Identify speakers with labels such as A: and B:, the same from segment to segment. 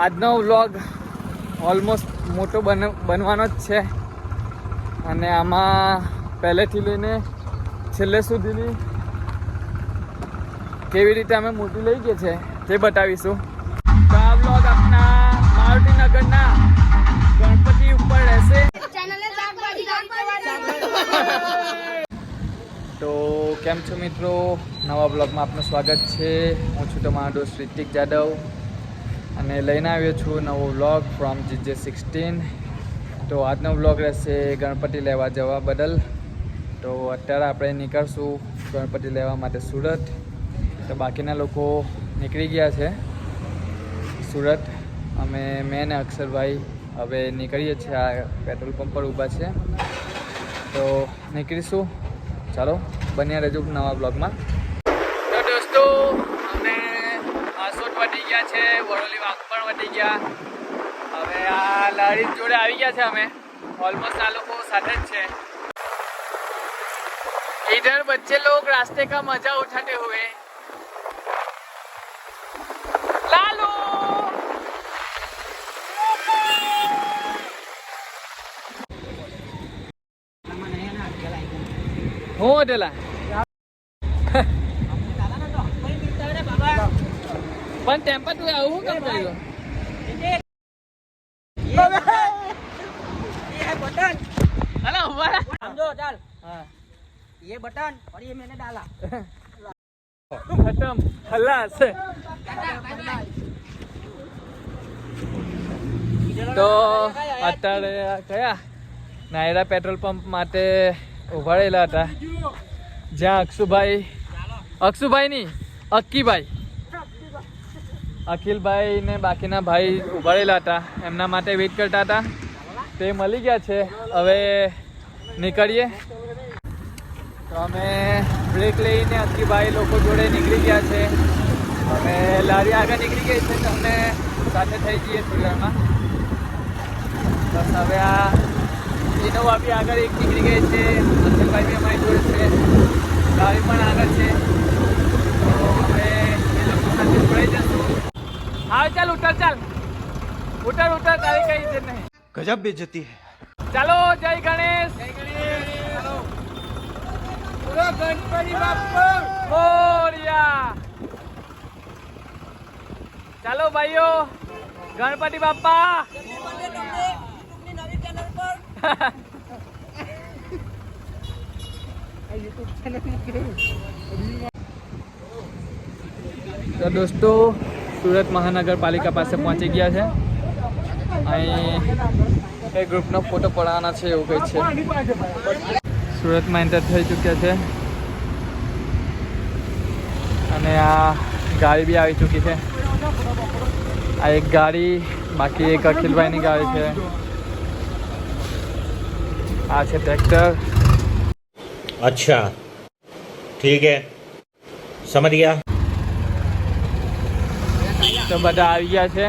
A: આજનો vlog almost મોટો બનવાનો જ છે અને આમાં પહેલેથી લઈને છેલ્લે સુધીની કેવી રીતે અમે મોટી લઈ ગઈ છે તે બતાવીશું. તો આ વ્લોગ આપણા મારુતિનગરના ગણપતિ ઉપર રહેશે. તો કેમ છો મિત્રો, નવા બ્લોગમાં આપનું સ્વાગત છે. હું છું તમારો દોસ્ત રિતિક જાદવ અને લઈને આવ્યો છું નવો વ્લોગ ફ્રોમ GJ16. તો આજનો વ્લોગ રહેશે ગણપતિ લેવા જવા બદલ. તો અત્યારે આપણે નીકળશું ગણપતિ લેવા માટે સુરત. તો બાકીના લોકો નીકળી ગયા છે સુરત. અમે મેં ને અક્ષરભાઈ હવે નીકળીએ છીએ. આ પેટ્રોલ પંપ પર ઊભા છે તો નીકળીશું. ચાલો બન્યા રહેજો નવા બ્લોગમાં. તો દોસ્તો અમે આસોટ વટી ગયા છે, વડોલી વાઘ પણ વટી ગયા. હવે આ લારી જોડે આવી ગયા છે. અમે ઓલમોસ્ટ આ લોકો સાથે જ છે. इधर बच्चे लोग रास्ते का मजा उठाते हुए लालू हो देला पण टेम्पा तू आऊ कब करेगा ये है बटन अला हुआ समझो चल हां ये बटन और ये मैंने डाला खत्म खलास. તો અત્યારે કયા નાયરા પેટ્રોલ પંપ માટે ઉભા રહેલા હતા, જ્યાં અક્ષુભાઈ નહીં અખિલભાઈ ને બાકીના ભાઈ ઉભા રહેલા હતા. એમના માટે વેઇટ કરતા હતા. તે મળી ગયા છે. હવે નીકળીએ. તો અમે બ્રેક લઈને અખિલભાઈ લોકો જોડે નીકળી ગયા છે. અમે લારી આગળ નીકળી ગઈ છે. તમને સાથે થઈ જઈએ થોડીવારમાં. બસ હવે આ ઇનોવા બી આગળ એક નીકળી ગઈ છે. અખિલભાઈ બી અમારી જોડે છે. લારી પણ આગળ છે. તો હવે એ લોકો સાથે જોડાઈ જશું. હા ચાલ ઉતર તારી કઈ છે નહીં.
B: ગજબ બેઇજ્જતી હે.
A: ચાલો જય ગણેશ. ગણપતિ બાપ્પા મોરયા. ચાલો ભાઈઓ, ગણપતિ બાપ્પા. તો દોસ્તો સુરત મહાનગરપાલિકા પાસે પહોંચી ગયા છે. અહીં કઈ ગ્રુપનો ફોટો પડાવવાના છે એવું કંઈ છે. સુરતમાં એન્ટર થઈ ચૂક્યા છે અને આ ગાડી બી આવી ચૂકી છે. આ એક ગાડી, બાકી એક અખિલભાઈની ગાડી છે. આ છે ટ્રેક્ટર.
B: अच्छा ठीक है समझ गया.
A: તો બધા આવી ગયા છે.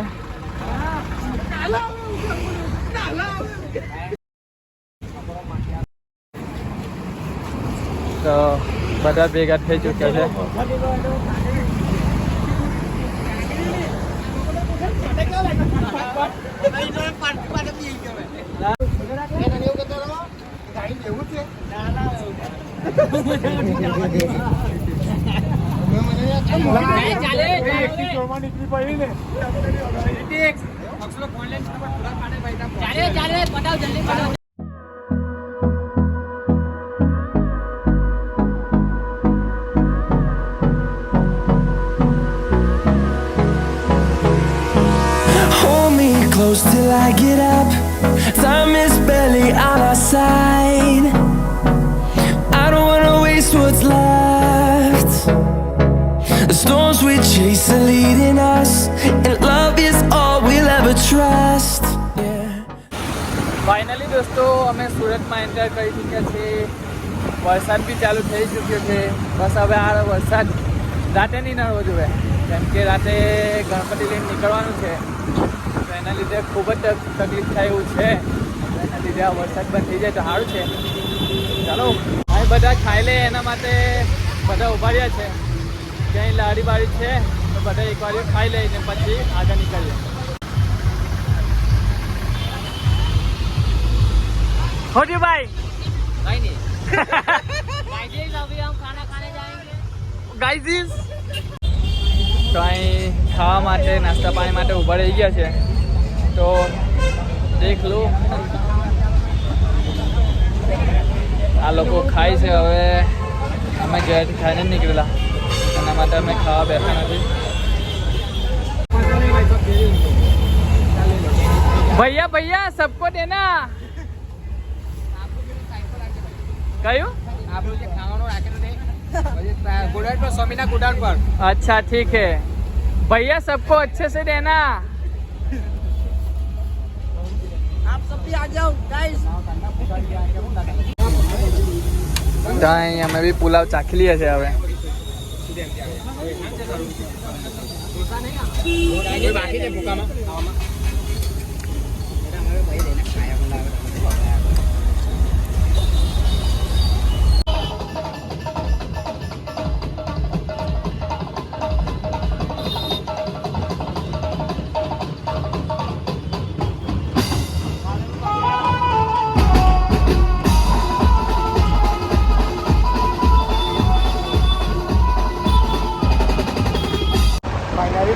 A: તો બધા ભેગા થઈ ચૂક્યા છે.
C: Close till I get up. Time is barely on our side. I don't wanna waste what's left. The storms we chase are leading us, and love is all we'll ever trust.
A: Finally દોસ્તો અમે સુરતમાં enter કરી ચૂક્યા છીએ. વરસાદ બી ચાલુ થઈ ચૂક્યો છે. બસ હવે આ વરસાદ રાતે નહીં નડવો જોઈએ, કેમ કે રાતે ગણપતિ લઈને નીકળવાનું છે. તો એના લીધે ખૂબ જ તકલીફ થાય એવું છે. એના લીધે આ વરસાદ બંધ થઈ જાય તો સારું છે. ચાલો અહીં બધા ખાઈ લે એના માટે બધા ઊભા રહ્યા છે. ક્યાંય લારી બારી છે તો બધા એક વાર ખાઈ લઈને પછી આગળ નીકળીએ. होजी भाई
D: भाई नहीं गाइस अभी हम खाना खाने जाएंगे
A: ગાઈઝ તો અહીં ખાવા માટે નાસ્તા પાણી માટે ઊભા રહી ગયા છે તો દેખ લો આ લોકો ખાય છે હવે અમે ઘરેથી ખાઈને જ નીકળેલા એના માટે અમે ખાવા બેઠા નથી ભૈયા ભૈયા સબકો દેના કયું
D: આપણું જે ખાવાનું રાખેલું ને गुड़ान पर स्वामीना गुड़ान पर
A: अच्छा ठीक है भैया सबको अच्छे से देना
D: आप सब भी आ जाओ गाइस
A: ત્યાં અમે બી પુલાવ ચાખી લઈએ છે હવે
D: બાકી છે ભૂકામાં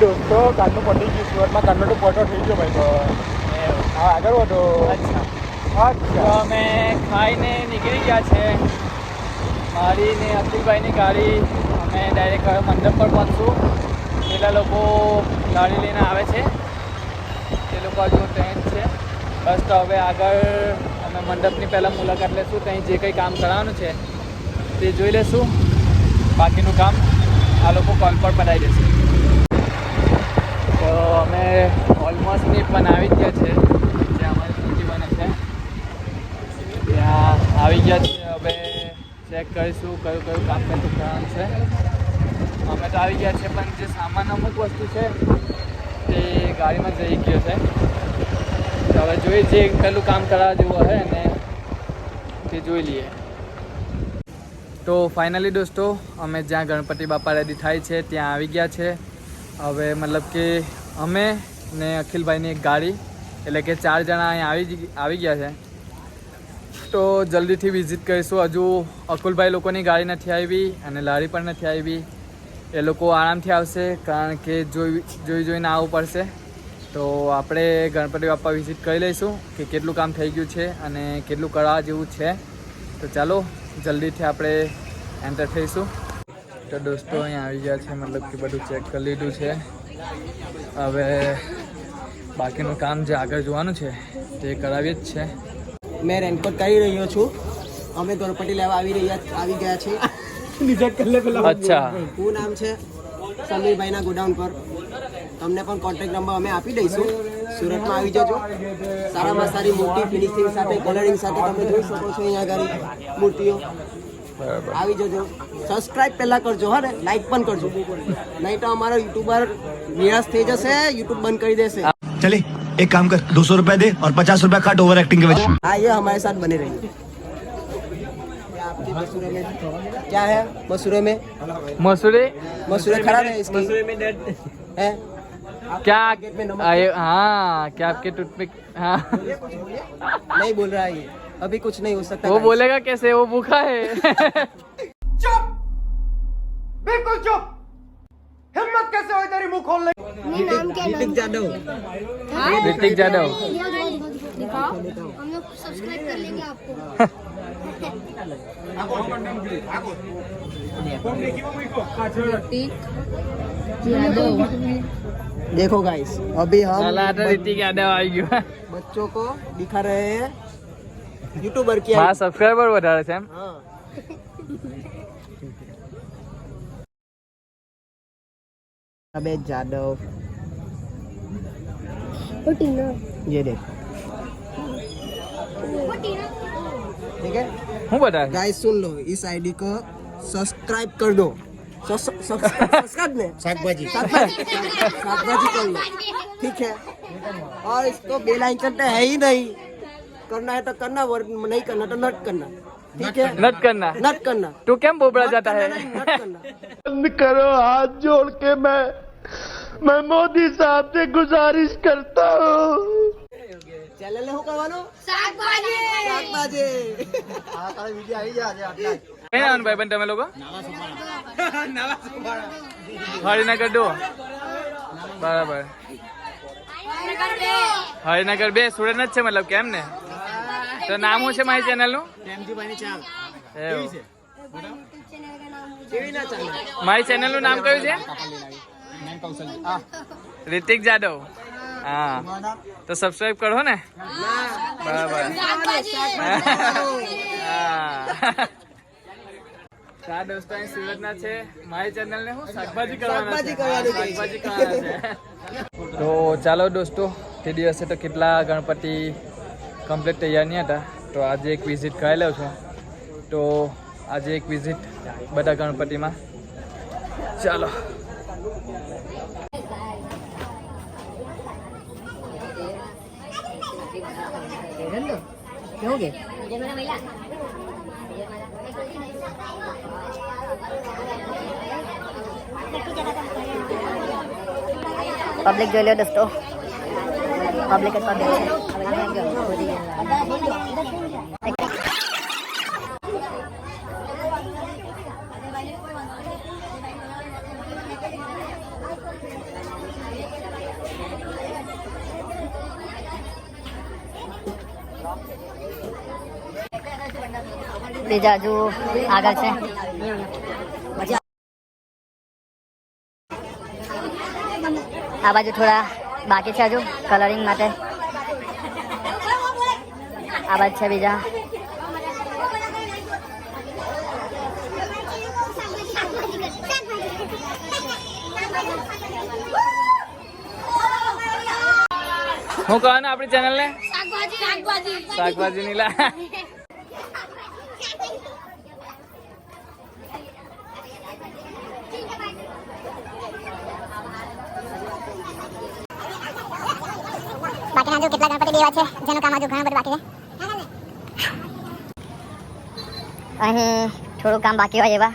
A: દોસ્તો કાનનું પડી ગયું સુરતમાં કાનનો તો ફોટો થઈ ગયો ભાઈ તો હા આગળ વધો અચ્છા તો અમે ખાઈને નીકળી ગયા છે મારી ને અતુલભાઈની ગાડી અમે ડાયરેક્ટ હવે મંડપ પર પહોંચશું પેલા લોકો ગાડી લઈને આવે છે એ લોકો હજુ ત્યાં જ છે બસ તો હવે આગળ અમે મંડપની પહેલાં મુલાકાત લેશું ત્યાં જે કંઈ કામ કરવાનું છે તે જોઈ લેશું બાકીનું કામ આ લોકો કોલ પર પતાવી દેશે તો અમે ઓલમોસ્ટ ની પણ આવી જ ગયા છે જ્યાં અમારી સ્કૂટી બને છે ત્યાં આવી ગયા છે હવે ચેક કરીશું કયું કયું કામ પહેલું કરવાનું છે અમે તો આવી ગયા છે પણ જે સામાન અમુક વસ્તુ છે તે ગાડીમાં જઈ ગયો છે તો હવે જોઈએ જે પહેલું કામ કરવા જેવું હશે ને તે જોઈ લઈએ તો ફાઇનલી દોસ્તો અમે જ્યાં ગણપતિ બાપા રેડી થાય છે ત્યાં આવી ગયા છે હવે મતલબ કે અમે ને અખિલભાઈની એક ગાડી એટલે કે 4 જણા અહીં આવી ગયા છે તો જલ્દીથી વિઝિટ કરીશું હજુ અકુલભાઈ લોકોની ગાડી નથી આવી અને લારી પણ નથી આવી એ લોકો આરામથી આવશે કારણ કે જોઈને આવવું પડશે તો આપણે ગણપતિ બાપા વિઝિટ કરી લઈશું કે કેટલું કામ થઈ ગયું છે અને કેટલું કરવા જેવું છે તો ચાલો જલ્દીથી આપણે એન્ટર થઈશું તો દોસ્તો અહીંયા આવી ગયા છે મતલબ કે બધું ચેક કરી લીધું છે હવે બાકીનું કામ જે આગળ જોવાનું છે તે કરાવીએ જ છે
D: મેં રેનકોટ કરી રહ્યો છું અમે ગણપતિ લેવા આવી ગયા છીએ
A: અચ્છા
D: શું નામ છે સમીરભાઈના ગોડાઉન પર તમને પણ કોન્ટેક્ટ નંબર અમે આપી દઈશું સુરતમાં આવી જજો સારામાં સારી મોટી ફિનિશિંગ સાથે કલરિંગ સાથે તમે જોઈ શકો છો અહીંયા આગળ મૂર્તિઓ
A: બરાબર
D: આવી જજો સબસ્ક્રાઇબ પહેલા કરજો હા ને લાઈક પણ કરજો નહીં તો અમારો યુટ્યુબર નિરાશ થઈ જશે યુટ્યુબ બંધ કરી દેશે
E: चले एक काम कर 200 रुपया दे और 50 रुपया काट ओवर एक्टिंग के वजह
D: हाँ ये हमारे साथ बने रहिए आपके मसूरे में क्या है मसूरे में
A: मसूरे
D: खराब है इसकी है
A: क्या
D: गेट में नमक
A: हाँ क्या आपके टूथपिक हाँ
D: नहीं बोल रहा है ये अभी कुछ नहीं हो सकता
A: वो बोलेगा कैसे वो भूखा है
E: बिल्कुल चुप हिम्मत कैसे हुई तेरी मुंह खोलने
D: ऋतिक जादव
A: ऋतिक जादव
F: दिखाओ हम लोग सब्सक्राइब कर लेंगे आपको
D: देखो गाइस अभी हम
A: ऋतिक यादव आई गयो
D: बच्चों को दिखा रहे हैं यूट्यूबर की
A: मारा सब्सक्राइबर વધારે છે એમ
D: हाँ अबे जादव ये देख ठीक है
A: હું બતાવે
D: गाइस सुन लो इस आईडी को सब्सक्राइब कर दो सब्सक्राइब ने शाकभाजी कर लो ठीक है और इसको बेल आइकन तो है ही नहीं करना है तो करना नहीं करना तो नट करना ठीक है
A: नट करना
D: नट करना
A: तू કેમ બોબડા
D: नट
A: जाता है
D: करना नहीं, नट करना
E: बंद करो हाथ जोड़ के मैं मोदी साहब से गुजारिश करता हूँ
D: ચેનલ ને શું કરવાનું?
F: શાકભાજી
D: શાકભાજી.
A: કઈ આવવાનું ભાઈ તમે લોકો? હરિનગર ડો. બરાબર. હરિનગર 2 સુરત જ છે મતલબ કેમ ને? તો નામ શું છે મારી ચેનલ નું? મારી ચેનલ નું નામ કયું છે? રિતિક જાદવ. હા તો સબસ્ક્રાઇબ કરો ને. બરાબર. ચાર દોસ્તો અહીં સુરતના છે. મારી ચેનલ ને હું શાકભાજી કરવાના છે. શાકભાજી કરવાના છે. તો ચાલો દોસ્તો, તે દિવસે તો કેટલા ગણપતિ કમ્પ્લીટ તૈયાર નહીં હતા, તો આજે એક વિઝિટ કરાવી લઉં છું. તો આજે એક વિઝિટ બધા ગણપતિમાં. ચાલો.
G: પબ્લિક જોઈ લો દોસ્તો, પબ્લિક જ પબ્લિક છે. બીજા હજુ આગળ છે. આ બાજુ થોડા બાકી છે હજુ કલરિંગ માટે. આ બાજુ છે બીજા.
A: હું કહું આપણી ચેનલ ને
F: શાકભાજી
A: શાકભાજી નીલા.
G: બાકીના હજુ કેટલા ગણપતિ દેવા છે જેનું કામ હજુ ઘણું બધું બાકી છે. અહીં થોડું કામ બાકી હોય એવા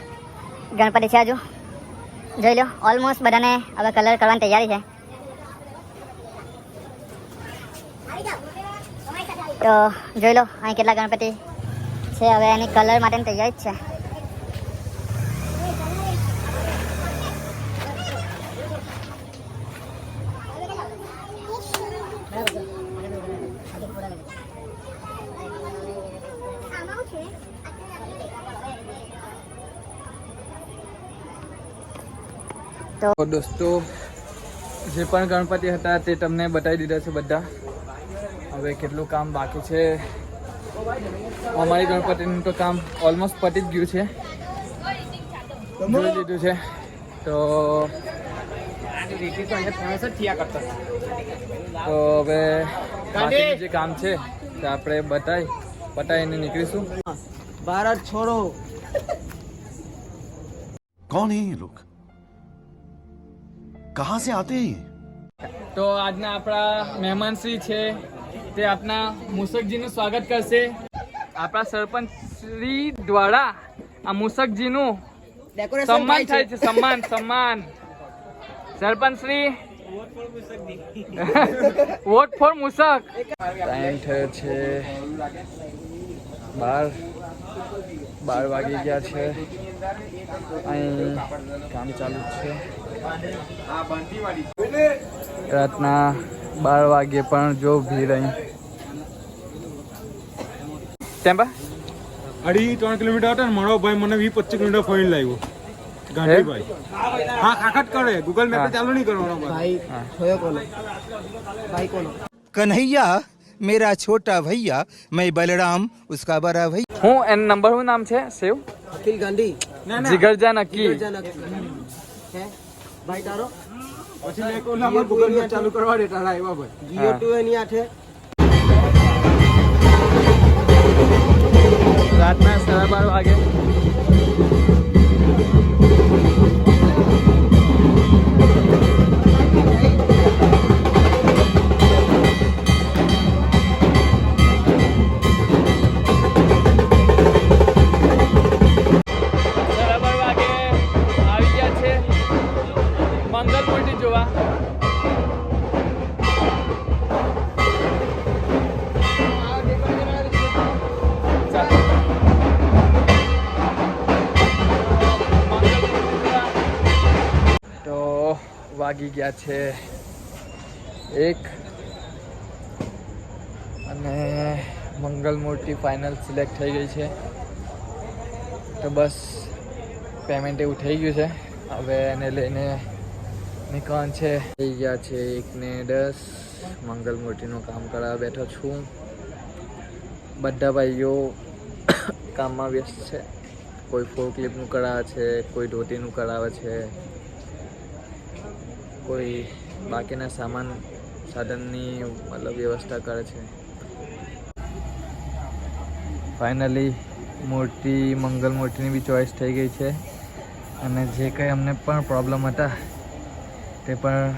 G: ગણપતિ છે હજુ. જોઈ લો ઓલમોસ્ટ બધાને હવે કલર કરવાની તૈયારી છે. તો જોઈ લો અહીં કેટલા ગણપતિ છે. હવે એની કલર માટેની તૈયારી જ છે.
A: તો દોસ્તો, જે પણ ગણપતિ હતા તે તમને બતાવી દીધા છે બધા. હવે કેટલું કામ બાકી છે. અમારી ગણપતિનું તો કામ ઓલમોસ્ટ પતી જ ગયું છે, જોઈ લીધું છે. તો હવે બાકીનું જે કામ છે તે આપણે બતાવીને નીકળીશું.
D: ભારત છોડો.
H: कौन है ये लोग कहां से आते हैं ये
A: તો આજના આપણા મહેમાનશ્રી છે તે આપના મૂષકજીનું સ્વાગત કરશે. આપણા સરપંચશ્રી દ્વારા આ મૂષકજીનું સન્માન થાય છે. સન્માન સરપંચશ્રી વોટ ફોર મૂષક. ટાઈમ થયો છે 12 વાગી ગયા છે. અહીં કામ ચાલુ છે. રાતના 12 વાગે પણ જો ભીડ અહીં. કેમ બા
I: 2.5-3 કિલોમીટર હતા ને મારો ભાઈ મને 20-25 કિલોમીટર ફરીને લાવ્યો ગાંધીભાઈ. હા ખાખટ કરે ગૂગલ મેપ ચાલુ નહીં કરવાનો
D: ભાઈ થયો કોનો? ભાઈ કોનો?
J: कन्हैया मेरा छोटा भैया मैं बलराम उसका बड़ा भैया.
A: હું એન નંબર શું નામ છે સેવ?
D: અખિલ ગાંધી.
A: જીગરજા નક્કી.
D: હે ભાઈ તારો?
I: પછી મેં કહું ના ગૂગલ મેપ ચાલુ કરવા દે તારા આવ્યા ભાઈ.
D: જીઓ 2 એની આઠે.
A: રાતના 12:30 વાગે. મંગલ મૂર્તિ જોવા. વાગી ગયા છે 1 અને મંગલ મૂર્તિ ફાઇનલ સિલેક્ટ થઈ ગઈ છે. તો બસ પેમેન્ટ એવું થઈ ગયું છે. હવે એને લઈને નીકળવાનું છે. થઈ ગયા છે 1:10. મંગલ મૂર્તિનું કામ કરવા બેઠો છું. બધા ભાઈઓ કામમાં વ્યસ્ત છે. કોઈ ફોરક્લિપનું કરાવે છે, કોઈ ધોતીનું કરાવે છે, કોઈ બાકીના સામાન સાધનની મતલબ વ્યવસ્થા કરે છે. ફાઇનલી મૂર્તિ મંગલ મૂર્તિની બી ચોઈસ થઈ ગઈ છે અને જે કંઈ અમને પણ પ્રોબ્લેમ હતા તે પણ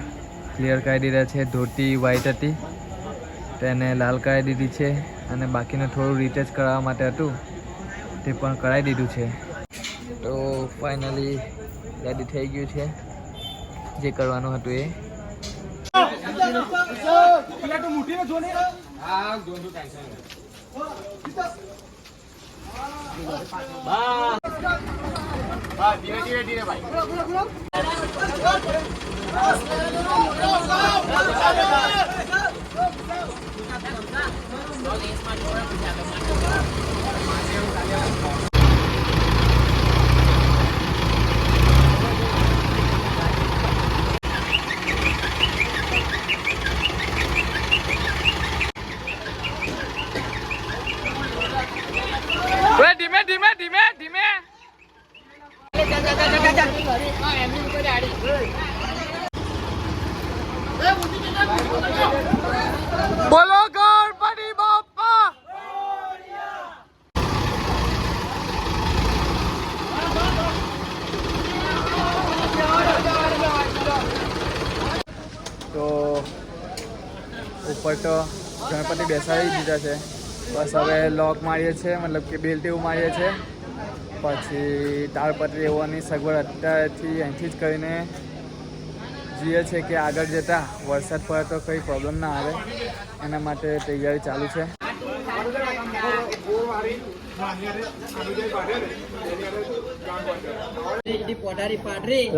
A: ક્લિયર કરી દીધા છે. ધોતી વ્હાઈટ હતી તેને લાલ કરાવી દીધી છે અને બાકીનું થોડું રિટચ કરાવવા માટે હતું તે પણ કરાવી દીધું છે. તો ફાઇનલી રેડી થઈ ગયું છે જે કરવાનું હતું એ. ધીમે ધીમે ધીમે ધીમે બોલો ગણપતિ બાપ્પા. તો ઉપર તો ગણપતિ બેસાડી દીધા છે. બસ હવે લોક મારીએ છીએ, મતલબ કે બેલ્ટ એવું મારીએ છીએ. પછી તાળપત્રી એવાની સગવડ અત્યારેથી અહીંથી જ કરીને જઈએ છીએ કે આગળ જતાં વરસાદ પડે તો કંઈ પ્રોબ્લેમ ના આવે એના માટે તૈયારી ચાલુ છે.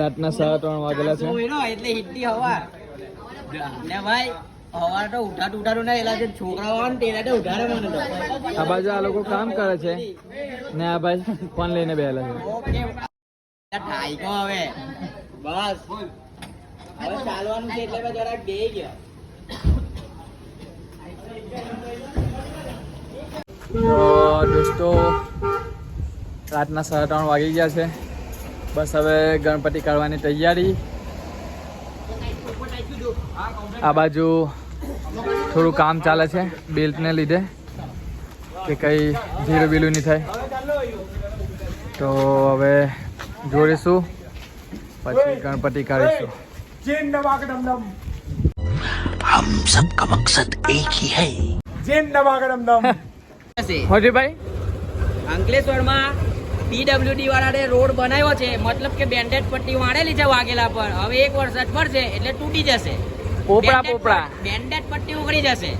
A: રાતના 3:30 વાગેલા છે.
D: એટલે હિટની હવા ને ભાઈ હવા તો ઉઠાડું ને એલા જે છોકરાઓ ને તેના તો ઉઠાડે મને તો.
A: આ બાજુ આ લોકો કામ કરે છે ને આ ભાઈ ફોન લઈને બેઠેલા છે.
D: ઓકે થાય તો હવે બસ હવે ચાલવાનું છે એટલે જરાક બે ગયા.
A: તો દોસ્તો રાતના 3:30 વાગી ગયા છે. બસ હવે ગણપતિ કાઢવાની તૈયારી. આ બાજુ થોડું કામ ચાલે છે બેલ્ટને લીધે કે કંઈ ઢીલું બીલું નહીં થાય. તો હવે જોડીશું પછી ગણપતિ કાઢીશું.
H: हम सबका मकसद एक ही है.
A: મોટી ભાઈ
D: અંકલેશ્વરમાં PWD વાળાએ રોડ બનાવ્યો છે, મતલબ કે બેન્ડેડ પટ્ટી વાળેલી છે વાઘેલા પર. હવે 1 વરસાદ પડશે એટલે તૂટી જશે.
A: પોપડા
D: બેન્ડેડ પટ્ટી ઉખડી જશે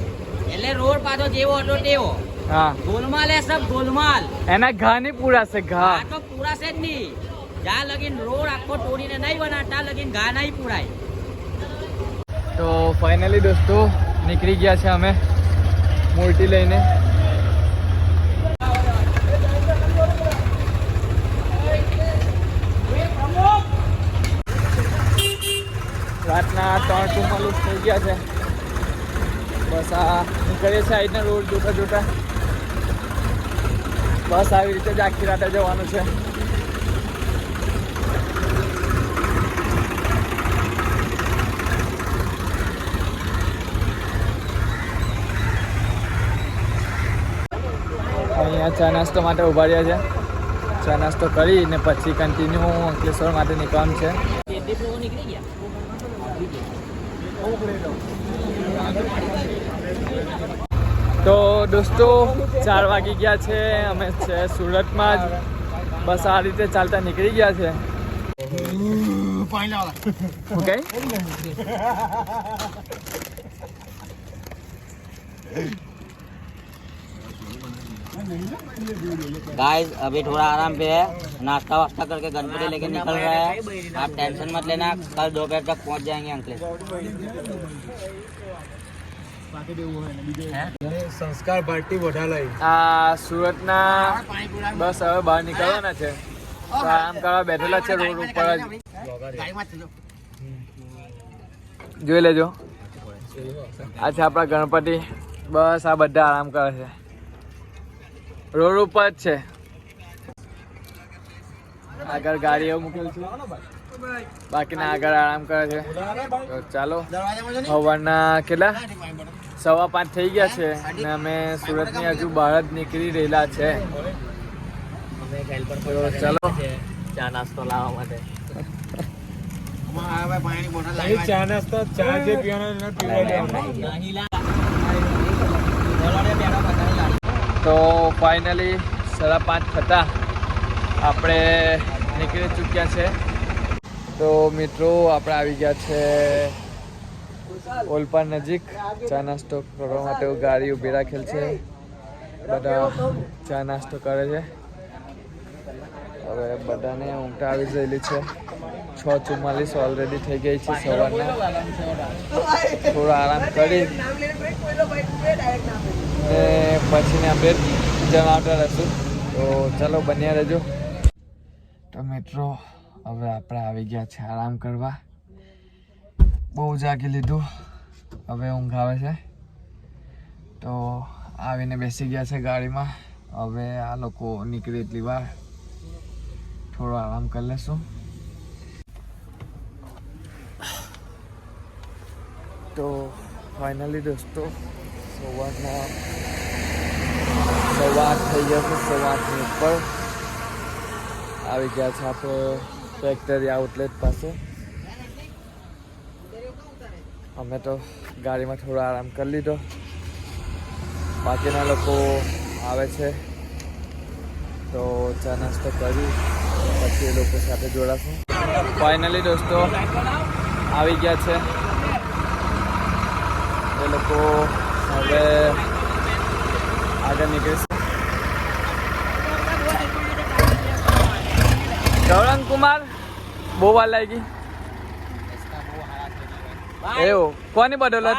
D: એટલે રોડ પાછો જેવો હતો તેવો.
A: હા
D: ગોલમાલ હે સબ ગોલમાલ.
A: એના ઘા નહીં પૂરાશે ઘા.
D: આ તો પૂરાશે જ નહીં. જ્યાં લગીન રોડ આખો તોડીને નહીં બનાવે ત્યાં લગીન ઘા નહીં પૂરાય.
A: તો ફાઇનલી દોસ્તો નીકળી ગયા છે અમે મૂર્તિ લઈને. રાતના 3:44 થઈ ગયા છે. બસ આ નીકળીએ છે આજના રોડ જોતા જોતા. બસ આવી રીતે જ આખી રાતે જવાનું છે. અહીંયા ચા નાસ્તો માટે ઉભા રહ્યા છે. ચા નાસ્તો કરીને પછી કન્ટિન્યુ અંકલેશ્વર માટે નીકળવાનું છે. તો દોસ્તો 4 વાગી ગયા છે. અમે છે સુરતમાં જ. બસ આ રીતે ચાલતા નીકળી ગયા છે. ઓકે
D: गाइस अभी थोड़ा आराम पे है, नाश्ता वास्ता करके गणपति लेके निकल रहा है। आप टेंशन मत लेना, कल दोपहर तक पहुंच जाएंगे अंकलेश्वर।
I: સંસ્કાર પાર્ટી વઢાલાઈ
A: આ સુરતના બસ હવે બહાર નીકળવાના છે, તો આરામ કરવા બેઠેલા છે રોડ ઉપર જ. જોઈ લેજો, આ છે આપણા ગણપતિ. બસ આ બધા આરામ કરે છે, રોડ ઉપર જ છે. આગળ ગાડીઓ મૂકેલ છે, બાકીના આગળ આરામ કરે છે. તો ચાલો, સવારના કેટલા 5:15 થઈ ગયા છે ને અમે સુરતની હજુ બહાર જ નીકળી રહેલા છે. તો ચાલો ચા નાસ્તો લાવવા માટે.
I: ચા નાસ્તા ચા જે પીવાના
A: તો ફાઇનલી 5:30 થતા આપણે નીકળી ચૂક્યા છે. તો મિત્રો આપણે આવી ગયા છે ઓલપાડ નજીક. ચા નાસ્તો કરવા માટે ગાડી ઊભી રાખેલ છે, બધા ચા નાસ્તો કરે છે. હવે બધાને ઊંઘ આવી ગયેલી છે. 6:44 ઓલરેડી થઈ ગઈ છે સવારના. થોડો આરામ કરી ને પછીને આપણે જણાવતા રહેશું. તો ચાલો બન્યા રહેજો. તો મિત્રો હવે આપણે આવી ગયા છે આરામ કરવા. બહુ જાગી લીધું, હવે ઊંઘ આવે છે. તો આવીને બેસી ગયા છે ગાડીમાં. હવે આ લોકો નીકળી એટલી વાર થોડો આરામ કરી લેશું. તો ફાઇનલી દોસ્તો સવારના 8:15 થઈ ગયા છે. 8:30 ઉપર આવી ગયા છે આપણે ફેક્ટરી આઉટલેટ પાસે. અમે તો ગાડીમાં થોડો આરામ કરી લીધો, બાકીના લોકો આવે છે. તો ચા નાસ્તો કરી પછી એ લોકો સાથે જોડાશું. ફાઇનલી દોસ્તો આવી ગયા છે એ લોકો. હવે આગળ નીકળશે. ગૌરંગ કુમાર બહુ વાર લાગી એવું. કોની બદોલત?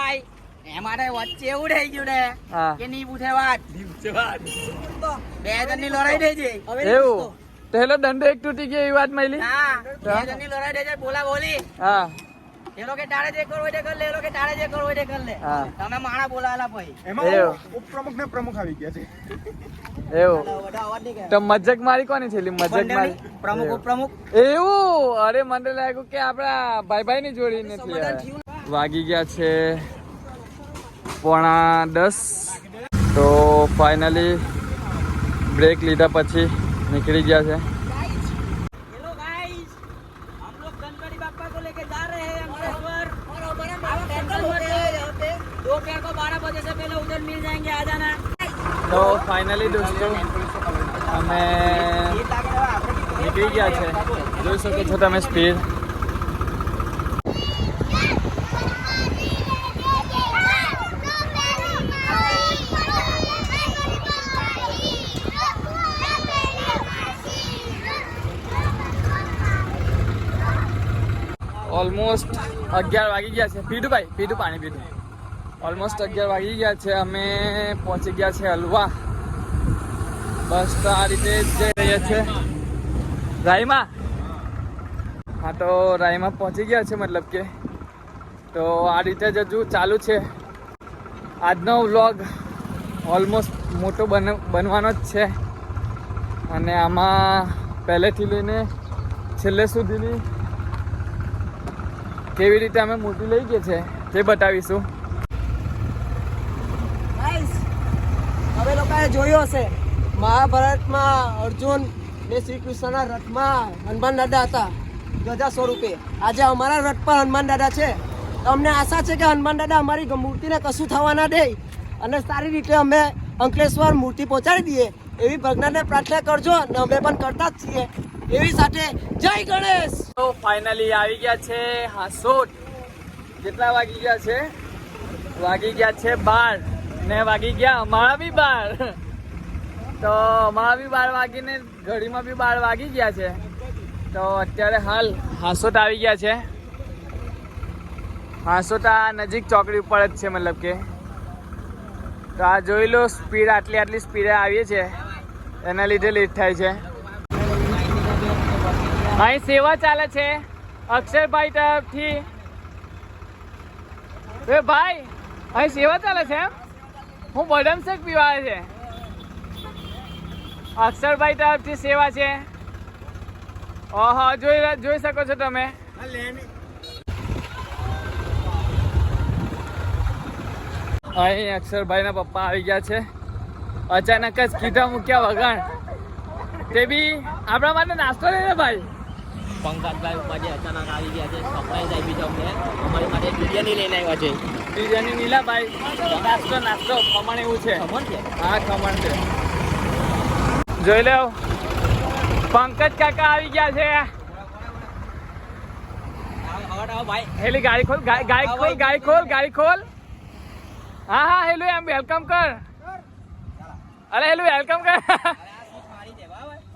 D: અમારે વચ્ચે એવું થઈ ગયું ને
A: હા
D: કે નહીં પૂછે વાત, 2 જણની લડાઈ થઈ ગઈ.
A: એવું પહેલો દંડો એક તૂટી ગયો એવી વાત મળી.
D: હા, 2 જણની લડાઈ થઈ ગઈ, બોલા બોલી.
A: હા
D: એ લોકો તારે જે કરવું હોય તે કર લે, એ લોકો તારે જે કરવું હોય તે કર લે.
A: હા
D: તમે માણા બોલાવેલા પછી
I: એમાં ઉપપ્રમુખ ને પ્રમુખ આવી ગયા છે.
A: એવું.
D: બધા અવાજ નહીં
A: તો મજક મારી કોની થયેલી? મજક મારી
D: પ્રમુખ ઉપપ્રમુખ
A: એવું. અરે મને લાગ્યું કે આપણા ભાઈ ની જોડી નથી. વાગી ગયા છે 9:45. તો ફાઇનલી બ્રેક લીધા પછી નીકળી ગયા છે.
D: हेलो गाइस, हम लोग गणपति बापा को लेके जा रहे हैं अंकलेश्वर। आप टेंशन मत लो, दोपहर को 12 बजे से पहले उधर मिल जाएंगे, आ जाना।
A: તો ફાઇનલી દોસ્તો અમે નીકળી ગયા છે. જોઈ શકો છો તમે સ્પીડ. ઓલમોસ્ટ 11 વાગી ગયા છે. પીધું ભાઈ, પીધું પાણી પીધું. ઓલમોસ્ટ 11 વાગી ગયા છે. અમે પહોંચી ગયા છે હલવા. બસ તો આ રીતે જઈ રહ્યા છે રાયમાં. હા તો રાયમાં પહોંચી ગયા છે, મતલબ કે તો આ રીતે જ હજુ ચાલુ છે. આજનો વ્લોગ ઓલમોસ્ટ મોટો બનવાનો જ છે અને આમાં પહેલેથી લઈને છેલ્લે સુધીની કેવી રીતે અમે મૂર્તિ લઈ ગઈ છે તે બતાવીશું.
D: હવે લોકોએ જોયું હશે મહાભારતમાં અર્જુન ને શ્રી કૃષ્ણના રથમાં હનુમાન દાદા હતા ધજા સ્વરૂપે. આજે અમારા રથ પર હનુમાન દાદા છે. તો અમને આશા છે કે હનુમાન દાદા અમારી મૂર્તિને કશું થવા ના દે અને સારી રીતે અમે અંકલેશ્વર મૂર્તિ પહોંચાડી દઈએ એવી ભગવાનને પ્રાર્થના કરજો અને અમે પણ કરતા જ છીએ. એવી સાથે જય ગણેશ.
A: તો ફાઇનલી આવી ગયા છે હાસોટ. કેટલા વાગી ગયા છે? વાગી ગયા છે 12 ને વાગી ગયા અમારા બી 12. તો અમારા બી 12 વાગીને ઘડીમાં બી 12 વાગી ગયા છે. તો અત્યારે હાલ હાંસોટ આવી ગયા છે. હાંસોટ આ નજીક ચોકડી ઉપર જ છે, મતલબ કે. તો આ જોઈ લો, સ્પીડ આટલી સ્પીડે આવીએ છે, એના લીધે લેટ થાય છે. અહીં સેવા ચાલે છે અક્ષરભાઈ તરફથી. એ ભાઈ, અહીં સેવા ચાલે છે એમ? હું બદામ શેક પીવા છે. અક્ષરભાઈ તરફથી સેવા છે. ઓહો, જોઈ શકો છો તમે. અહીં અક્ષરભાઈના પપ્પા આવી ગયા છે. અચાનક જ કીધા મૂક્યા વગર. તે બી આપણા માટે નાસ્તો લઈને ભાઈ.
D: પંકજભાઈ ઉપાજે અચાનક આવી ગયા છે. સરપ્રાઈઝ આપી છે અમને. અમારી માટે બિરયાની લઈને આવ્યા છે.
A: બિરયાની નીલાભાઈ, નાસ્તો ખમણ એવું છે.
D: ખમણ છે?
A: હા, ખમણ છે. જોઈ લો, પંકજ કાકા આવી ગયા છે. હેલી ગાડી ખોલ, ગાડી ખોલ. હા, હેલું એમ વેલકમ કર. અરે હેલું વેલકમ કર.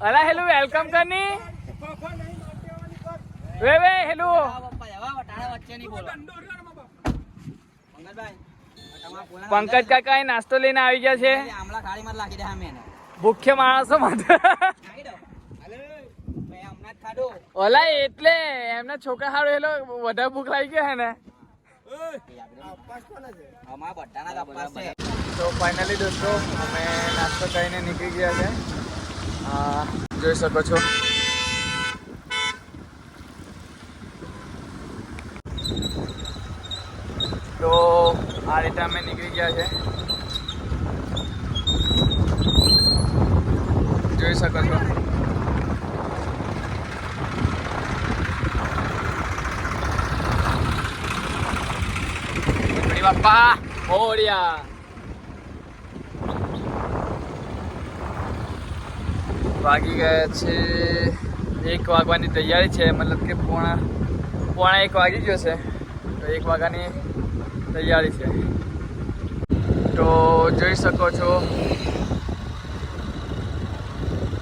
A: અરે હેલું વેલકમ કર ની. વે હેલું. પંકજ કાકા નાસ્તો લઈને આવી ગયા છે. ભૂખ્ય માણસો માટે. ઓલા એટલે એમના છોકરા હારું એલો વધારે ભૂખ લાગી ગયા હે ને. તો ફાઇનલી દોસ્તો, અમે નાસ્તો કરીને નીકળી ગયા છે. જોઈ શકો છો. તો આ રીતે અમે નીકળી ગયા છે. જોઈ શકો છો. બાપા ઓડિયા. વાગી ગયા છે 1 વાગવાની તૈયારી છે, મતલબ કે પોણા 1 વાગી ગયો છે. તો 1 વાગ્યાની તૈયારી છે. તો જોઈ શકો છો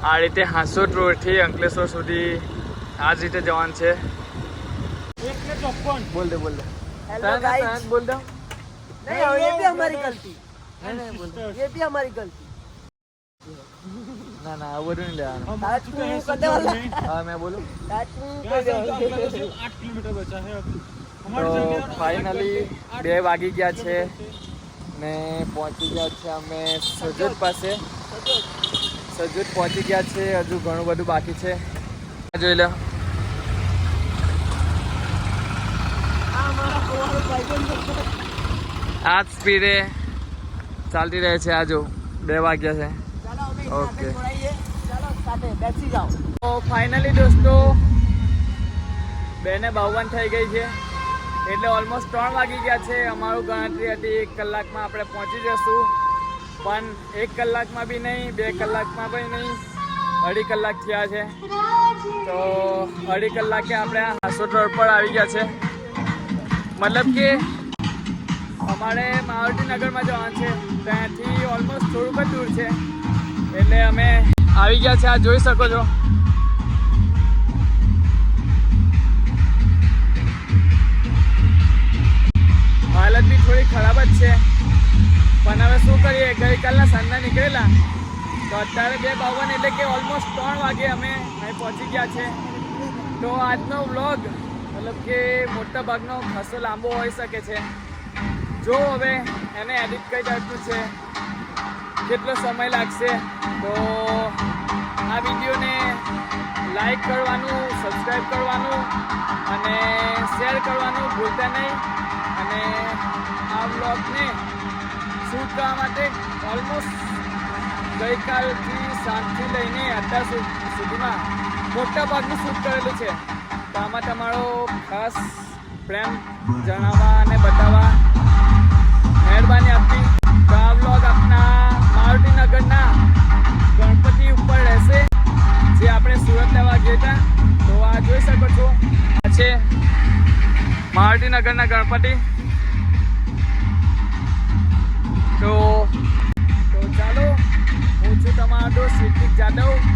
A: આ રીતે હાંસોટ રોડથી અંકલેશ્વર સુધી આ જ રીતે જવાનું છે.
I: 154.
A: બોલ દે
D: हेलो गाइस,
A: બોલ દો.
D: नहीं ये भी हमारी गलती, ये भी हमारी गलती.
A: ના આ બધું નહીં લેવાનું.
D: करने वाला
A: હા, મેં બોલું.
I: 8 किलोमीटर बचा है अभी.
A: તો ફાઇનલી 2 વાગી ગયા છે ને પહોંચી ગયા છે અમે સજોદ પાસે. સજોદ પહોંચી ગયા છે. હજુ ઘણું બધું બાકી છે. જોઈ લો. આ જ સ્પીડે ચાલતી રહે છે. આ જો 2 વાગ્યા છે. ઓકે,
D: चलो साथे बैठी जाओ.
A: તો ફાઇનલી દોસ્તો 2:52 થઈ ગઈ છે. એટલે ઓલમોસ્ટ 3 વાગી ગયા છે. અમારું ગણતરી હતી 1 કલાકમાં આપણે પહોંચી જશું, પણ 1 કલાકમાં બી નહીં, 2 કલાકમાં બી નહીં, 2.5 કલાક થયા છે. તો 2.5 કલાકે આપણે હાંસોટ રોડ પર આવી ગયા છે. મતલબ કે અમારે માવતીનગરમાં જવાનું છે, ત્યાંથી ઓલમોસ્ટ થોડુંક જ દૂર છે. એટલે અમે આવી ગયા છે. આ જોઈ શકો છો. હાલત બી થોડી ખરાબ જ છે, પણ હવે શું કરીએ. ગઈકાલના સાંજના નીકળેલા તો અત્યારે 2:52 એટલે કે ઓલમોસ્ટ 3 વાગે અમે અહીં પહોંચી ગયા છે. તો આજનો વ્લોગ મતલબ કે મોટા ભાગનો ખાસો લાંબો હોઈ શકે છે. જો હવે એને એડિટ કઈ ટાઈપનું છે, કેટલો સમય લાગશે. તો આ વિડીયોને લાઈક કરવાનું, સબસ્ક્રાઈબ કરવાનું અને શેર કરવાનું ભૂલતા નહીં. અને આ વ્લોગને શૂટ કરવા માટે ઓલમોસ્ટ ગઈકાલથી સાંજથી લઈને અત્યાર સુધીમાં મોટા ભાગનું શૂટ કરેલું છે. તો આમાં તમારો ખાસ પ્રેમ જણાવવા અને બતાવવા મહેરબાની આપવી. તો આ વ્લોગ આપણા મારુતિનગરના ગણપતિ ઉપર રહેશે, જે આપણે સુરત લેવા ગયા હતા. તો આ જોઈ શકો છો, આ છે મારુતિનગરના ગણપતિ. તો ચાલો, હું છું તમારો જાદવ.